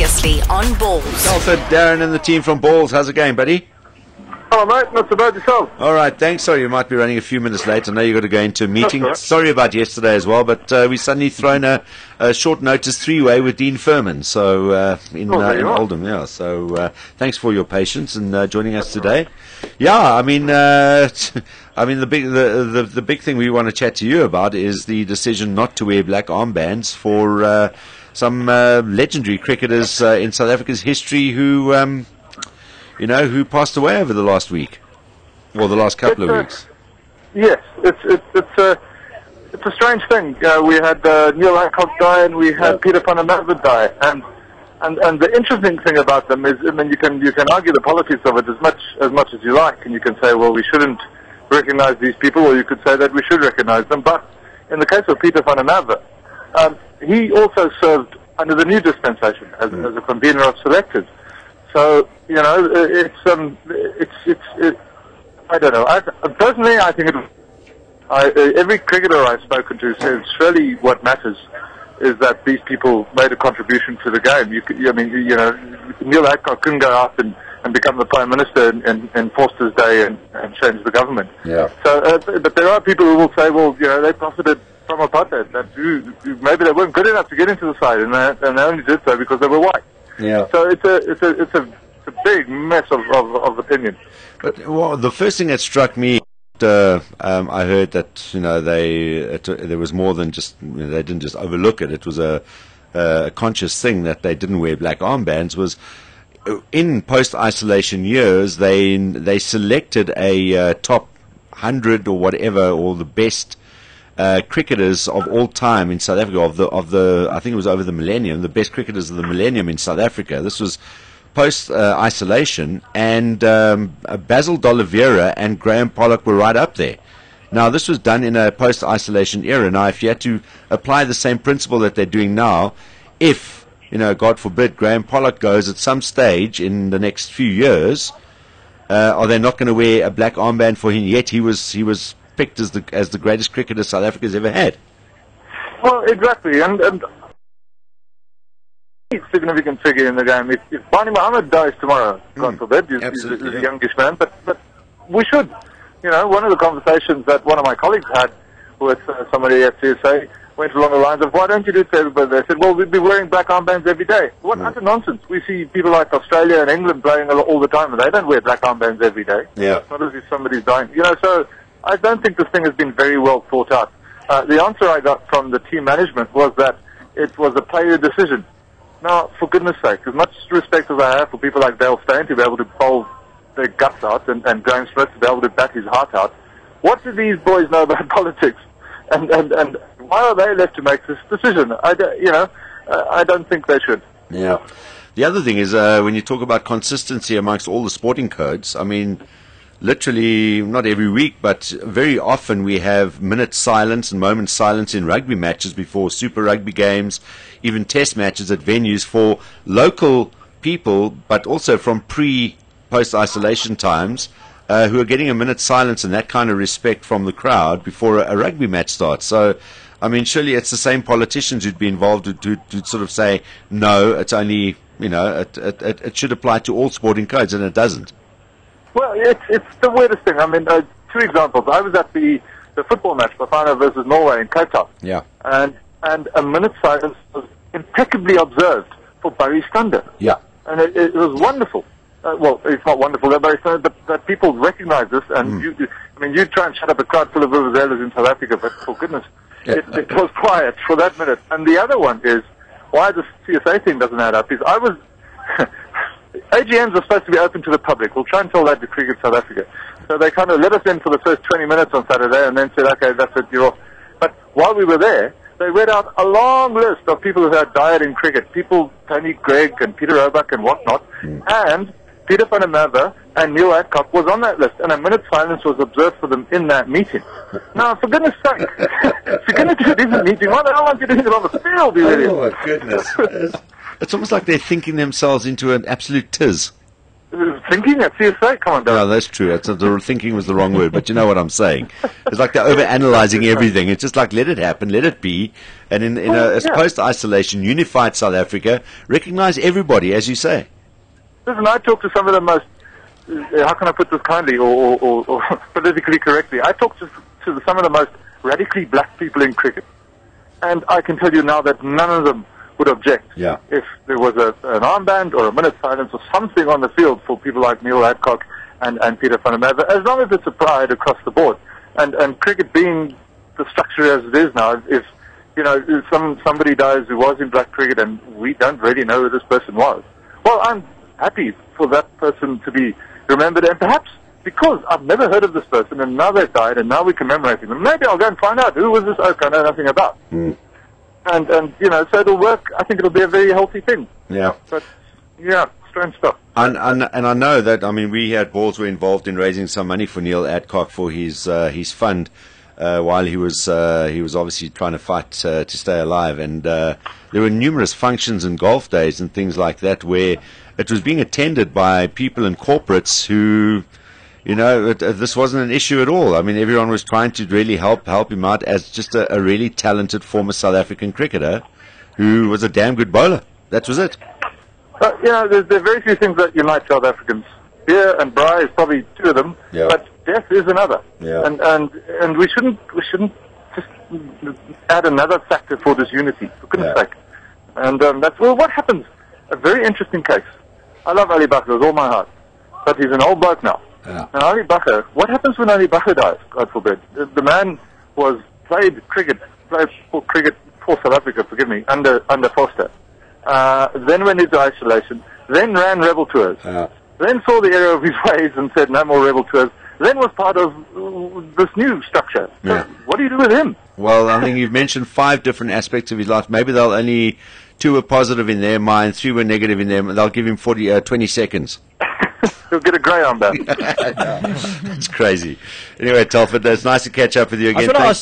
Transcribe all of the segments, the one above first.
previously on Balls. Telford, Darren and the team from Balls. How's it going, buddy? Oh, mate, not so bad yourself. All right, thanks. Sorry, you might be running a few minutes late. I know you've got to go into a meeting. That's all right. Sorry about yesterday as well, but we suddenly thrown a short notice thrway with Dean Furman, so in Oldham. Yeah, so thanks for your patience and joining us today. Yeah, I mean, the big thing we want to chat to you about is the decision not to wear black armbands for some legendary cricketers in South Africa's history who passed away over the last week, or the last couple of weeks. Yes, it's a strange thing. We had Neil Adcock die, and we had Peter van der Merwe die, and the interesting thing about them is, I mean, you can argue the politics of it as much as you like, and you can say, well, we shouldn't recognize these people, or you could say that we should recognize them. But in the case of Peter van der Merwe, he also served under the new dispensation as a convener of selectors. So, it's I don't know. Personally, I think every cricketer I've spoken to says surely what matters is that these people made a contribution to the game. Neil Adcock couldn't go out and become the Prime Minister in Forster's day and change the government. Yeah. So, but there are people who will say, well, they profited from apartheid. That maybe they weren't good enough to get into the side, and they only did so because they were white. Yeah. So it's a big mess of opinion. But the first thing that struck me, I heard that there was more than just they didn't just overlook it. It was a conscious thing that they didn't wear black armbands. Was in post-isolation years they selected a top 100 or whatever, or the best cricketers of all time in South Africa, of the I think it was over the millennium, the best cricketers of the millennium in South Africa. This was post-isolation, and Basil D'Oliveira and Graham Pollock were right up there. Now, this was done in a post-isolation era. Now, if you had to apply the same principle that they're doing now, if, God forbid, Graham Pollock goes at some stage in the next few years, are they not going to wear a black armband for him? Yet he was picked as the greatest cricketer South Africa's ever had. Well, exactly, and he's a significant figure in the game. If Barney Mohammed dies tomorrow, God forbid, he's a youngish man, but we should. One of the conversations that one of my colleagues had with somebody at CSA went along the lines of, why don't you do it to everybody? They said, well, we'd be wearing black armbands every day. What utter nonsense. We see people like Australia and England playing all the time, and they don't wear black armbands every day. Yeah. It's not as if somebody's dying. So I don't think this thing has been very well thought out. The answer I got from the team management was that it was a player decision. Now, for goodness sake, as much respect as I have for people like Dale Steyn to be able to bowl their guts out and Graham Smith to be able to bat his heart out, what do these boys know about politics? And why are they left to make this decision? I don't think they should. Yeah. The other thing is, when you talk about consistency amongst all the sporting codes, I mean, literally, not every week, but very often we have minute silence and moment silence in rugby matches before Super Rugby games, even test matches at venues for local people, but also from post-isolation times, who are getting a minute's silence and that kind of respect from the crowd before a rugby match starts. So, I mean, surely it's the same politicians who'd be involved to sort of say, no, it's only, it should apply to all sporting codes, and it doesn't. Well, it's the weirdest thing. I mean, two examples. I was at the football match, Bafana versus Norway in Cape Town. Yeah. And a minute's silence was impeccably observed for Barry Stander. Yeah. And it was wonderful. Well, it's not wonderful that Barry Stander, but that people recognize this. And you try and shut up a crowd full of Vuvuzelas in South Africa, but for goodness, it was quiet for that minute. And the other one is why the CSA thing doesn't add up. Is AGMs are supposed to be open to the public. We'll try and tell that to Cricket South Africa. So they kind of let us in for the first 20 minutes on Saturday and then said, okay, that's it, you're off. But while we were there, they read out a long list of people who had died in cricket. People, Tony Gregg and Peter Roebuck and whatnot. And Peter van der Merwe and Neil Adcock was on that list. And a minute's silence was observed for them in that meeting. Now, for goodness sake, if you're going to do a decent meeting, why the hell aren't you doing it on the field, you idiot? Oh, my goodness. It's almost like they're thinking themselves into an absolute tiz. Thinking at CSA? Come on, No, Darren. that's true. The thinking was the wrong word, but you know what I'm saying. It's like they're over-analyzing everything. It's just like, let it happen, let it be. And in a post-isolation, unified South Africa, recognize everybody, as you say. Listen, I talk to some of the most, how can I put this kindly or politically correctly? I talk to some of the most radically black people in cricket. And I can tell you now that none of them would object if there was an armband or a minute silence or something on the field for people like Neil Adcock and Peter van der Merwe, as long as it's a pride across the board. And cricket being the structure as it is now, if somebody dies who was in black cricket and we don't really know who this person was, well, I'm happy for that person to be remembered, and perhaps because I've never heard of this person and now they've died and now we're commemorating them, maybe I'll go and find out who was this oak I know nothing about. And so it'll work. I think it'll be a very healthy thing. Yeah. But, strange stuff. And I know that, I mean, we at Balls were involved in raising some money for Neil Adcock for his fund while he was obviously trying to fight to stay alive. And there were numerous functions and golf days and things like that where it was being attended by people and corporates who, this wasn't an issue at all. I mean, everyone was trying to really help him out as just a really talented former South African cricketer who was a damn good bowler. That was it. There's very few things that unite South Africans. Beer and braai is probably two of them, but death is another. Yeah. And we shouldn't just add another factor for this unity, for goodness sake. And that's what happens. A very interesting case. I love Ali Bakr with all my heart, but he's an old bloke now. Yeah. And Ali Bakr, what happens when Ali Bakr dies, God forbid? The man played for South Africa, forgive me, under Foster. Then went into isolation, then ran rebel tours, then saw the error of his ways and said no more rebel tours, then was part of this new structure. So what do you do with him? Well, I think you've mentioned 5 different aspects of his life. Maybe they'll only 2 were positive in their mind, 3 were negative in them. They'll give him 20 seconds. He'll get a grey armband. It's crazy. Anyway, Telford, it's nice to catch up with you again. I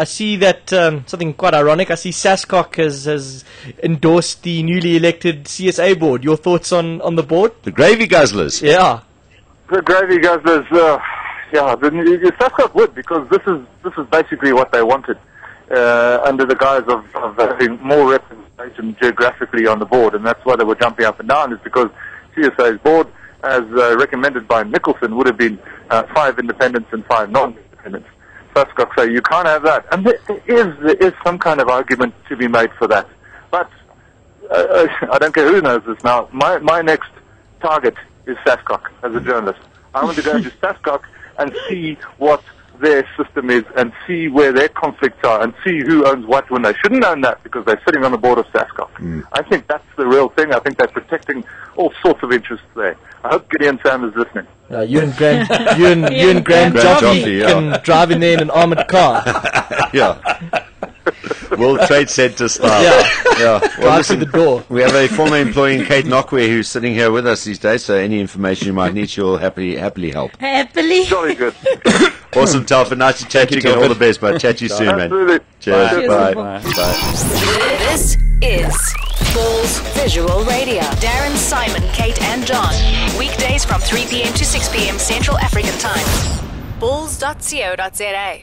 see that something quite ironic. I see Sascock has endorsed the newly elected CSA board. Your thoughts on the board? The Gravy Guzzlers. Yeah. The Gravy Guzzlers, the Sascock would, because this is basically what they wanted under the guise of having more representation geographically on the board, and that's why they were jumping up and down, is because CSA's board, as recommended by Nicholson, would have been 5 independents and 5 non-independents. Sascock say you can't have that, and there is some kind of argument to be made for that. But I don't care who knows this now. My next target is Sascock as a journalist. I want to go to Sascock and see what their system is and see where their conflicts are and see who owns what when they shouldn't own that because they're sitting on the board of Sascock. I think that's the real thing. I think they're protecting all sorts of interests there. I hope Gideon Sam is listening. You and Graham Joffrey can drive in there in an armoured car. World Trade Center style. Well, drive through the door. We have a former employee, Kate Knockware, who's sitting here with us these days, so any information you might need, she'll happily help. Happily. Jolly good. Awesome, Telford. Nice to chat to you again. All the best, bud. Chat to you soon, man. Absolutely. Cheers. Bye. Bye. This is Balls Visual Radio. Darren, Simon, Kate and John. Weekdays from 3 p.m. to 6 p.m. Central African Time. Balls.co.za